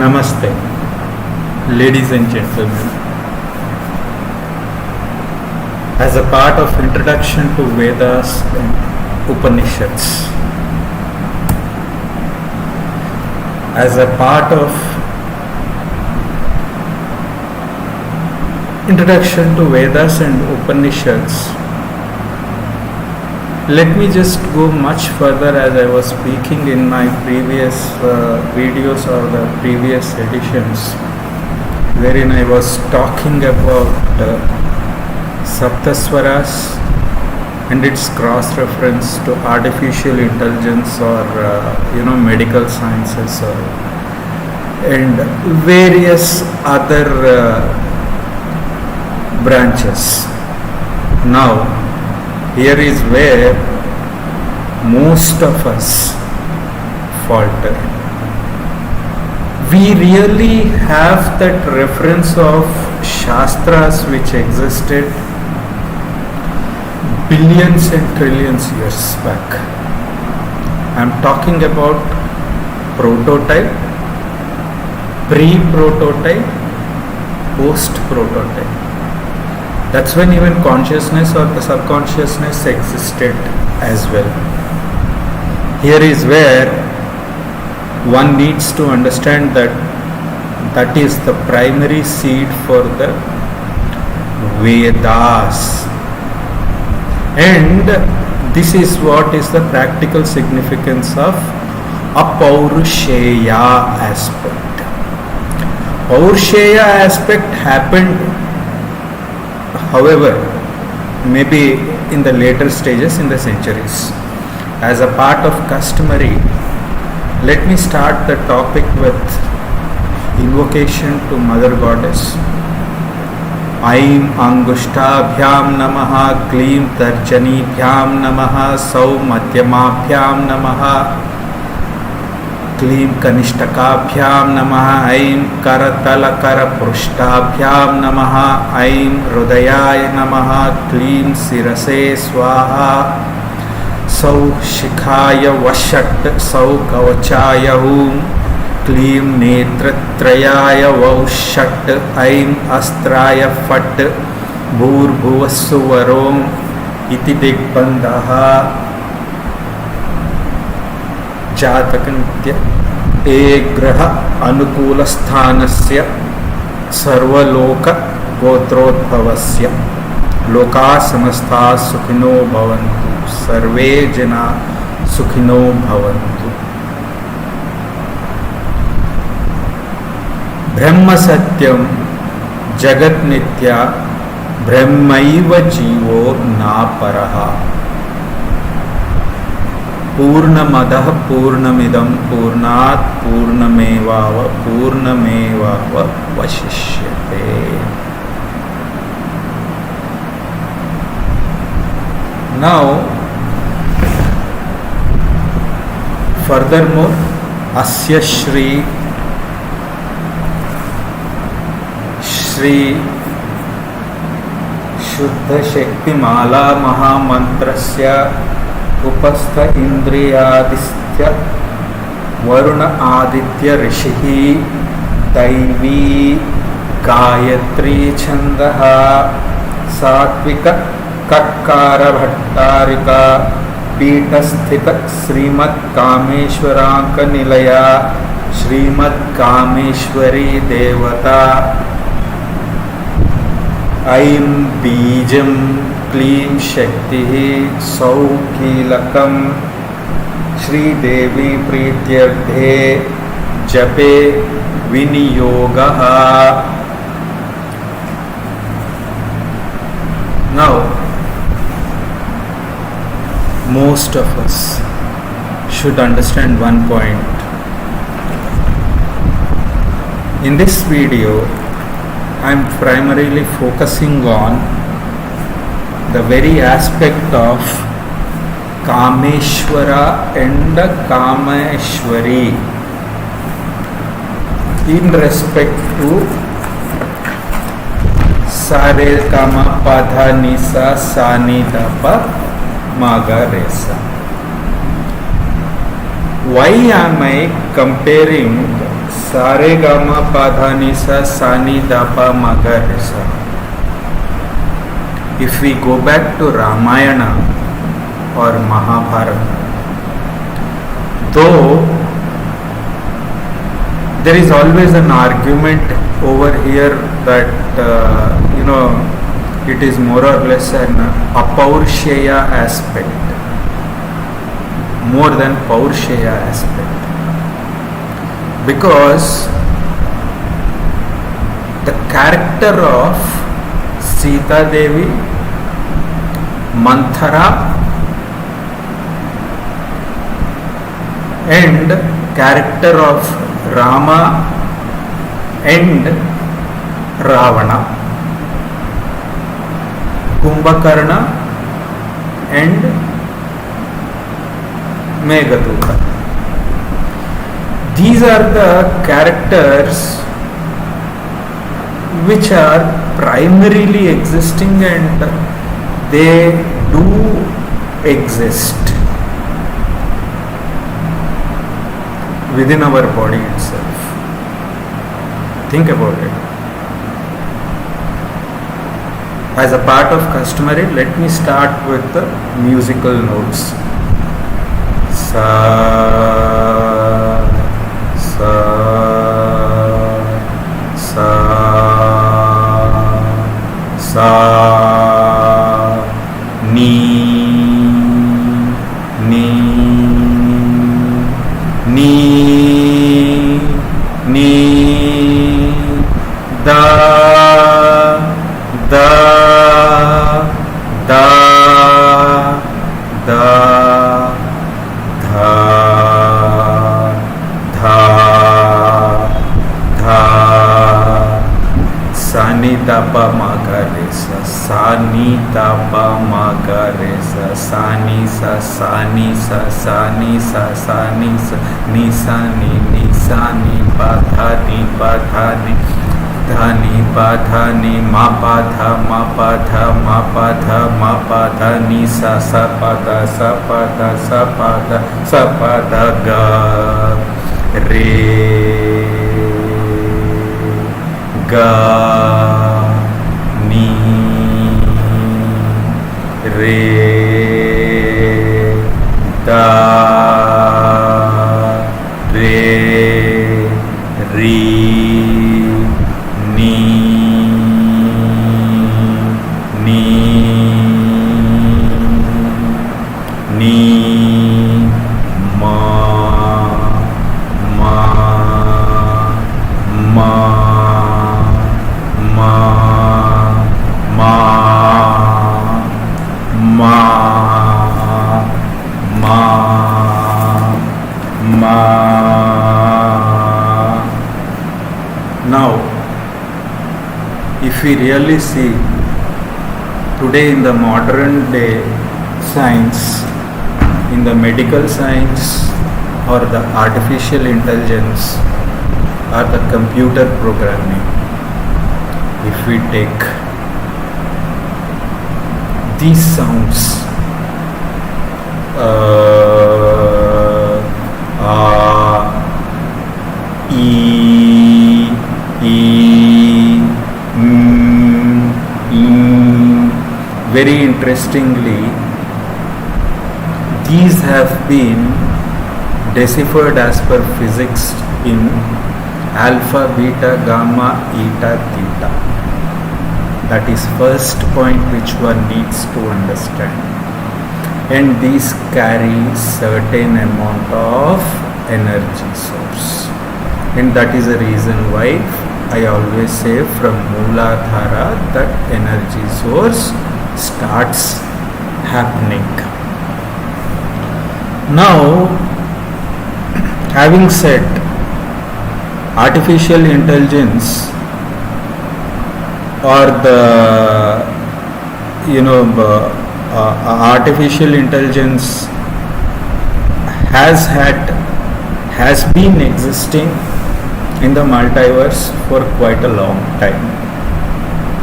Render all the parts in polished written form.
Namaste, ladies and gentlemen. As a part of introduction to Vedas and Upanishads, as a part of introduction to Vedas and Upanishads, let me just go much further as I was speaking in my previous videos or the previous editions, wherein I was talking about Saptaswaras and its cross-reference to artificial intelligence or medical sciences and various other branches. Now, here is where most of us falter. We really have that reference of Shastras which existed billions and trillions years back. I am talking about prototype, pre-prototype, post-prototype. That's when even consciousness or the subconsciousness existed as well. Here is where one needs to understand that that is the primary seed for the Vedas. And this is what is the practical significance of Apaurushaya aspect. Paurushaya aspect happened, however, maybe in the later stages in the centuries. As a part of customary, let me start the topic with invocation to Mother Goddess. Aim Angushtabhyam Namaha, Klim Tarjanibhyam Namaha, Sau Madhyamabhyam Namaha, Klim Kanishtakabhyam Namaha, Aim Karatalakara Prushtabhyam Namaha, Aim Rudayaya Namaha, Klim Sirase Swaha, Sau Shikhaya Vashat, Sau Kavachaya Hum, Klim Netratrayaya Vaushat, Aim Astraya Fat, Bhur Bhuvasuvarom, Iti Digbandaha, Jatakantya Egraha Anukula Sthanasya Sarvaloka Gotrodbhavasya Loka Samastha Sukhino Bhavantu Sarve Jana Sukhino Bhavantu. Brahma Satyam Jagat Nitya Brahmaiva Jivo Na Paraha Purnamadah Purnamidam Purnat Purnamevava Purnamevava Vashishyate. Now, furthermore, Asya Shri Shuddha Shakti Mala Mahamantrasya Upastha Indriyadistya Varuna Aditya Rishihi Daivi Gayatri Chandaha Satvika Katkara Bhattarika Peetasthita Srimad Kameshwaranka Nilaya Srimad Kameshwari Devata Aim Bijam Klim Shakti Saukilakam Shri Devi Prityardhe Jape Viniyogaha. Now, most of us should understand one point. In this video, I am primarily focusing on the very aspect of Kameshwara and Kameshwari in respect to Sare Kama Padha Nisa Sani Dapa Maga Resa. Why am I comparing Sare Gama Padhani Sa Sani Dapa Maga Risa. If we go back to Ramayana or Mahabharata, though there is always an argument over here that it is more or less an apaursheya aspect more than paursheya aspect, because the character of Sita Devi, Manthara and character of Rama and Ravana, Kumbhakarna and Meghaduta. These are the characters which are primarily existing, and they do exist within our body itself. Think about it. As a part of customary, let me start with the musical notes. Sa, sa, sa, sa, ni, ni, ni, ni, da, da, da, da, dha, dha, dha, sani tapa maga resa, sani tapa maga resa, sani sa, sani sa, sani sa, sani sa, ni sani, pa ni, dhani pa dhani ma pa dha ni sa pa da ga re ga ni re da re ri Now, if we really see today in the modern day science, in the medical science or the artificial intelligence or the computer programming, if we take these sounds, very interestingly, these have been deciphered as per physics in alpha, beta, gamma, eta, theta. That is first point which one needs to understand. And these carry certain amount of energy source. And that is the reason why I always say from Mooladhara that energy source starts happening. Now, having said artificial intelligence or the artificial intelligence has been existing in the multiverse for quite a long time.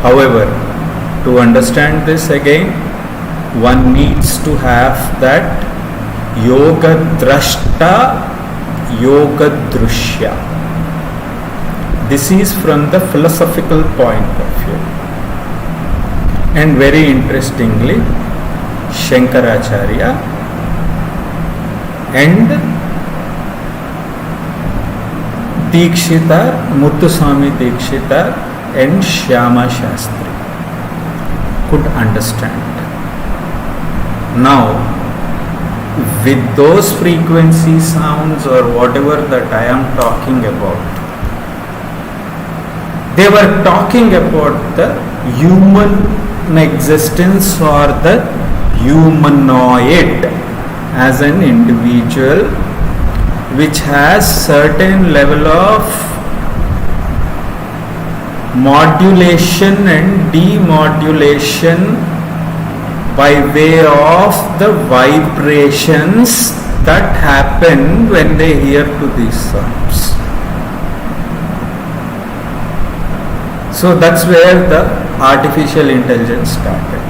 However, to understand this again, one needs to have that yoga drashta, yoga drushya. this is from the philosophical point of view. And very interestingly, Shankaracharya and Dikshitar, Muthuswami Dikshitar and Shyama Shastri could understand. Now, with those frequency sounds or whatever that I am talking about, they were talking about the human existence or the humanoid as an individual which has certain level of modulation and demodulation by way of the vibrations that happen when they hear to these sounds. So that's where the artificial intelligence started.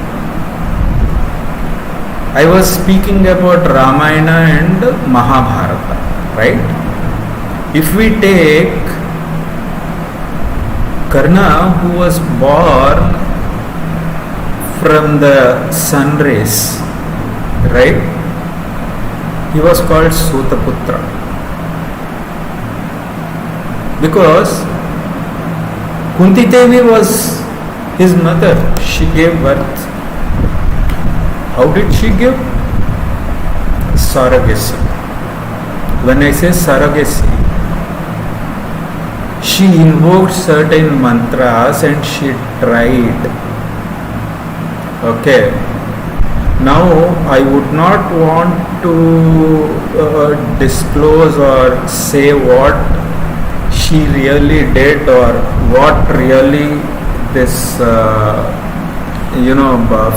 I was speaking about Ramayana and Mahabharata, right? If we take Karna, who was born from the sun rays, right? He was called Sutaputra because Kunti Devi was his mother. She gave birth. How did she give? Surrogacy. When I say surrogacy, she invoked certain mantras and she tried. Okay. Now I would not want to disclose or say what she really did or what really this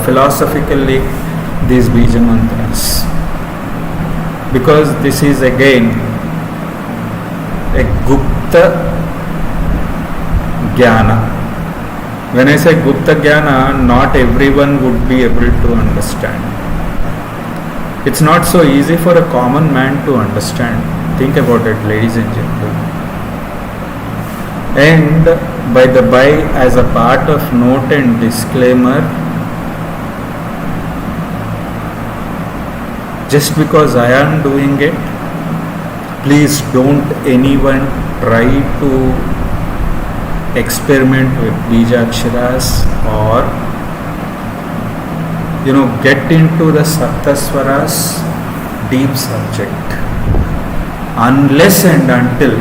philosophically these bija mantras, because this is again a Gupta Jnana. When I say Gupta Jnana, not everyone would be able to understand. It's not so easy for a common man to understand. Think about it, ladies and gentlemen. And by the by, as a part of note and disclaimer, just because I am doing it, please don't anyone try to experiment with Bijaksharas or get into the Saptaswaras deep subject unless and until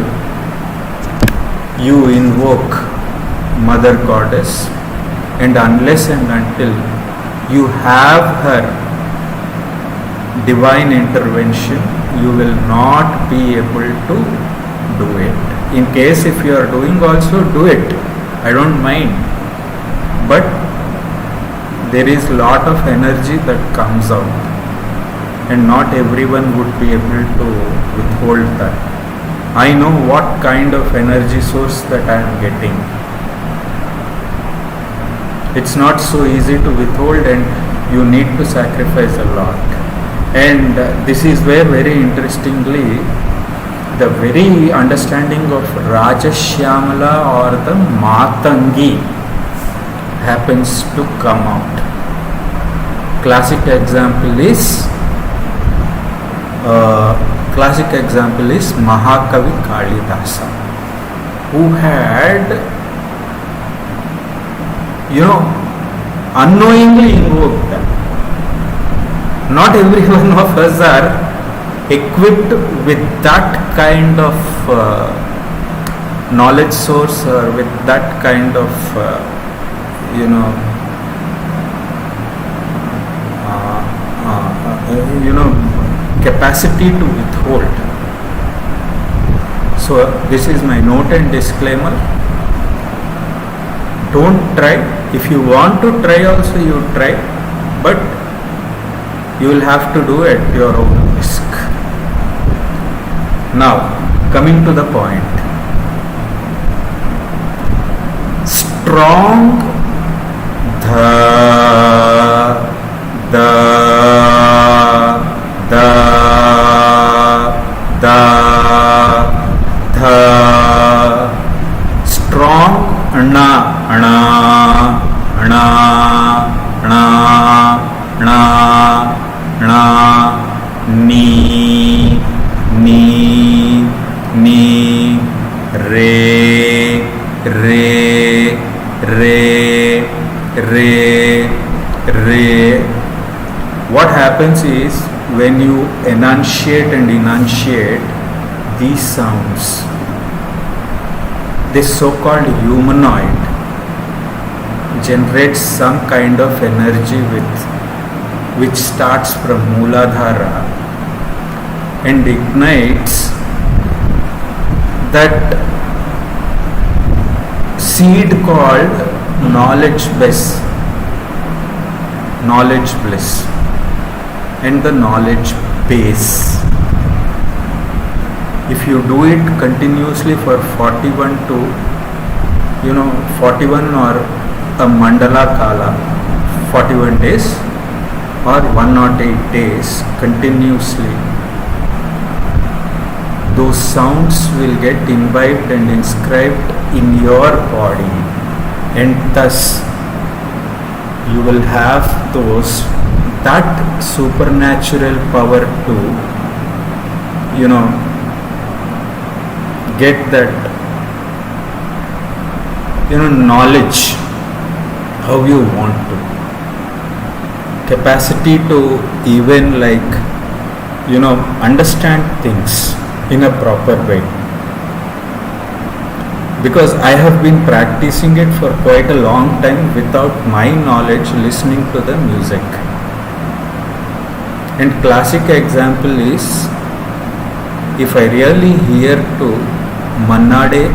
you invoke Mother Goddess and unless and until you have her divine intervention, you will not be able to do it. In case if you are doing also, do it. I don't mind. But there is lot of energy that comes out and not everyone would be able to withhold that. I know what kind of energy source that I am getting. It's not so easy to withhold and you need to sacrifice a lot. And this is where very interestingly the very understanding of Rajashyamala or the Matangi happens to come out. Classic example is Mahakavi Kalidasa, who had unknowingly invoked them. Not every one of us are equipped with that kind of knowledge source or with that kind of capacity to withhold. So this is my note and disclaimer. Don't try. If you want to try also, you try, but you will have to do at your own risk. Now, coming to the point. Strong re, re. What happens is when you enunciate and enunciate these sounds, this so-called humanoid generates some kind of energy which starts from Mooladhara and ignites that seed called knowledge bliss and the knowledge base. If you do it continuously for 41 or a mandala kala, 41 days or 108 days continuously, those sounds will get imbibed and inscribed in your body, and thus you will have that supernatural power to get that knowledge how you want to, capacity to even understand things in a proper way. Because I have been practicing it for quite a long time without my knowledge, listening to the music. And classic example is, if I really hear to Manna Dey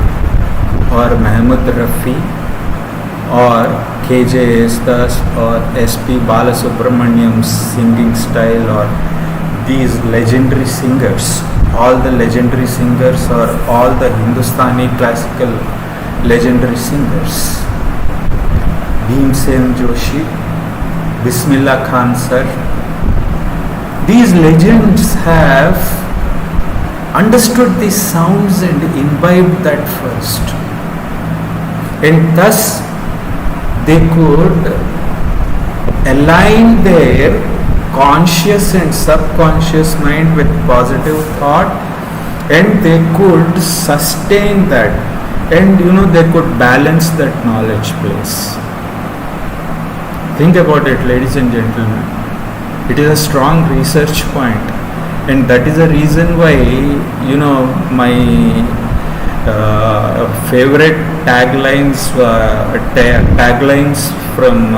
or Mehmood Rafi or KJ Esdas or SP Balasubramaniam's singing style, or these legendary singers, all the legendary singers or all the Hindustani classical legendary singers, Bhimsen Joshi, Bismillah Khan sir, these legends have understood these sounds and imbibed that first, and thus they could align their conscious and subconscious mind with positive thought, and they could sustain that, and they could balance that knowledge place. Think about it, ladies and gentlemen. It is a strong research point, and that is the reason why my favorite taglines from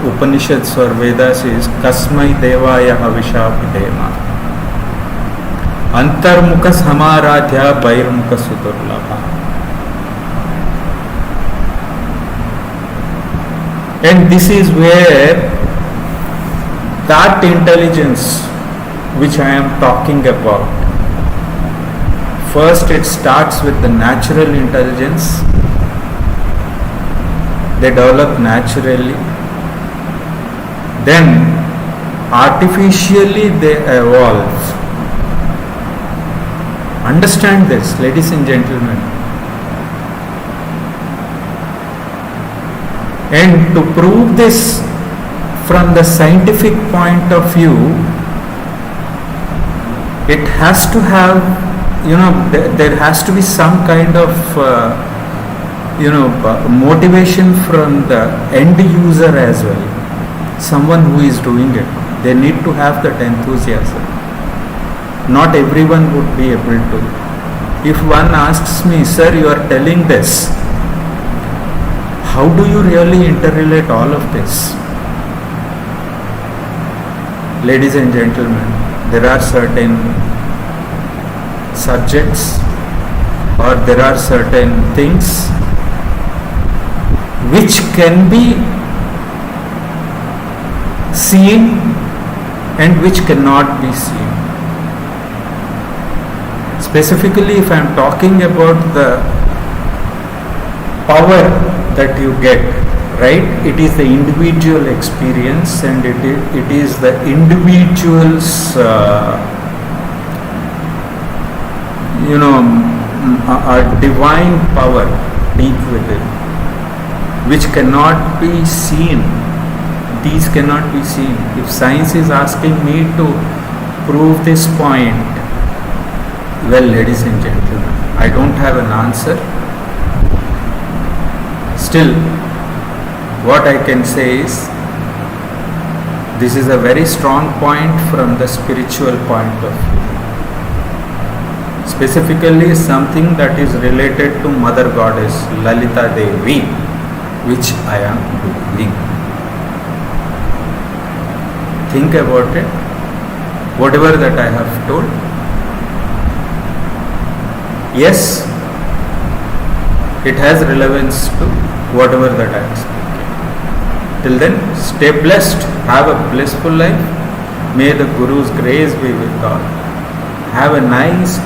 Upanishads or Vedas is Kasmai Devaya Havisha Pidema Antarmukha Samaradhya Bairmukha Sudurlabha. And this is where that intelligence which I am talking about, first it starts with the natural intelligence. They develop naturally, then artificially they evolve. Understand this, ladies and gentlemen. And to prove this from the scientific point of view, it has to have, there has to be some kind of motivation from the end user as well, someone who is doing it. They need to have that enthusiasm. Not everyone would be able to. If one asks me, sir, you are telling this, how do you really interrelate all of this? Ladies and gentlemen, there are certain subjects or there are certain things which can be seen and which cannot be seen. Specifically, if I am talking about the power that you get, right? It is the individual experience, and it is the individual's a divine power deep within, which cannot be seen. These cannot be seen. If science is asking me to prove this point, well, ladies and gentlemen, I don't have an answer. Still, what I can say is, this is a very strong point from the spiritual point of view. Specifically something that is related to Mother Goddess Lalita Devi, which I am doing. Think about it, whatever that I have told. Yes, it has relevance to whatever that I am speaking. Till then, stay blessed, have a blissful life. May the Guru's grace be with all. Have a nice